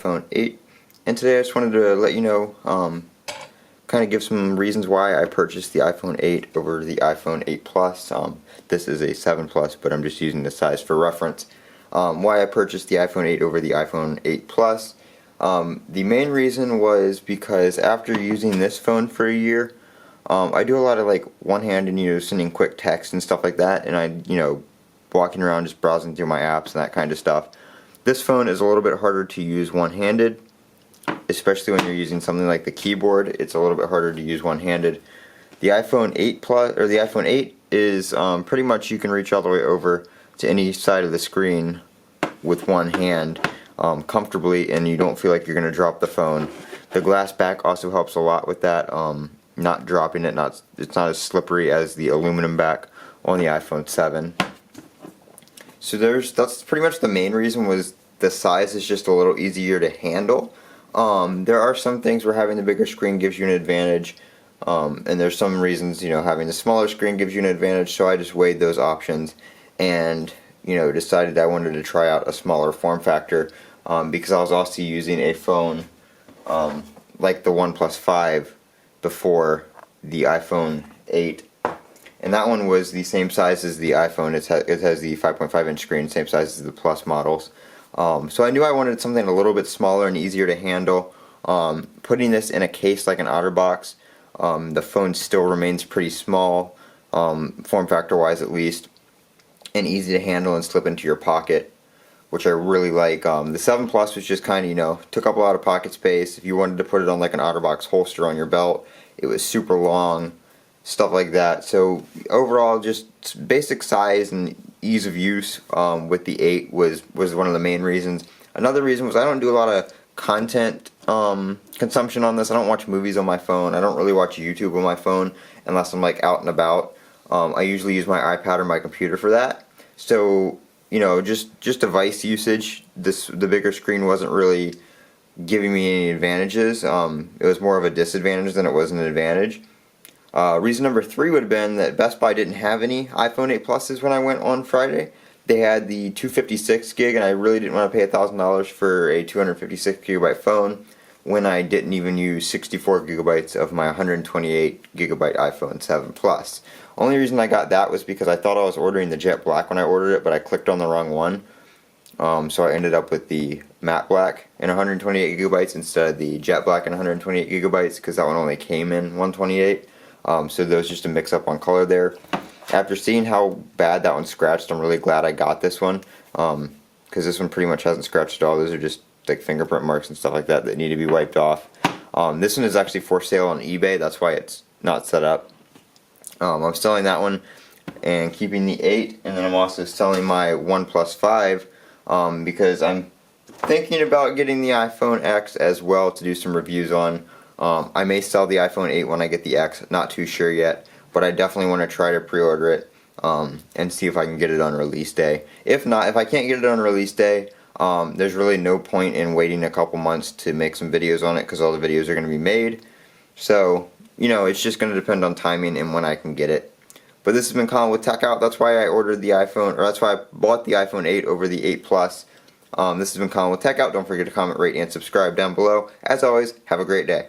iPhone 8, and today I just wanted to let you know, kind of give some reasons why I purchased the iPhone 8 over the iPhone 8 Plus. This is a 7 Plus, but I'm just using the size for reference. Why I purchased the iPhone 8 over the iPhone 8 Plus. The main reason was because after using this phone for a year, I do a lot of like one-handed, sending quick texts and stuff like that, and I, walking around just browsing through my apps and that kind of stuff. This phone is a little bit harder to use one-handed, especially when you're using something like the keyboard. It's a little bit harder to use one-handed. The iPhone 8 Plus, or the iPhone 8 is pretty much you can reach all the way over to any side of the screen with one hand comfortably, and you don't feel like you're going to drop the phone. The glass back also helps a lot with that, not dropping it. It's not as slippery as the aluminum back on the iPhone 7. So that's pretty much the main reason, was the size is just a little easier to handle. There are some things where having the bigger screen gives you an advantage, and there's some reasons, having the smaller screen gives you an advantage, so I just weighed those options and, decided I wanted to try out a smaller form factor, because I was also using a phone like the OnePlus 5 before the iPhone 8. And that one was the same size as the iPhone. It has the 5.5 inch screen, same size as the Plus models. So I knew I wanted something a little bit smaller and easier to handle. Putting this in a case like an OtterBox, the phone still remains pretty small, form factor wise at least, and easy to handle and slip into your pocket, which I really like. The 7 Plus was just kind of, took up a lot of pocket space. If you wanted to put it on like an OtterBox holster on your belt, it was super long. Stuff like that. So overall, just basic size and ease of use with the 8 was one of the main reasons. Another reason was I don't do a lot of content consumption on this. I don't watch movies on my phone. I don't really watch YouTube on my phone unless I'm like out and about. I usually use my iPad or my computer for that. So just device usage. The bigger screen wasn't really giving me any advantages. It was more of a disadvantage than it was an advantage. Reason number 3 would have been that Best Buy didn't have any iPhone 8 Pluses when I went on Friday. They had the 256 gig, and I really didn't want to pay $1,000 for a 256 gigabyte phone when I didn't even use 64 gigabytes of my 128 gigabyte iPhone 7 Plus. Only reason I got that was because I thought I was ordering the jet black when I ordered it, but I clicked on the wrong one. So I ended up with the matte black and 128 gigabytes instead of the jet black and 128 gigabytes, because that one only came in 128. So there was just a mix-up on color there. After seeing how bad that one scratched, I'm really glad I got this one, because this one pretty much hasn't scratched at all. Those are just like fingerprint marks and stuff like that that need to be wiped off. This one is actually for sale on eBay. That's why it's not set up. I'm selling that one and keeping the 8, and then I'm also selling my OnePlus 5 because I'm thinking about getting the iPhone X as well to do some reviews on. I may sell the iPhone 8 when I get the X, not too sure yet, but I definitely want to try to pre-order it and see if I can get it on release day. If not, if I can't get it on release day, there's really no point in waiting a couple months to make some videos on it, because all the videos are going to be made. So, it's just going to depend on timing and when I can get it. But this has been Colin with Techout. That's why I ordered the iPhone, or that's why I bought the iPhone 8 over the 8 Plus. This has been Colin with Techout. Don't forget to comment, rate, and subscribe down below. As always, have a great day.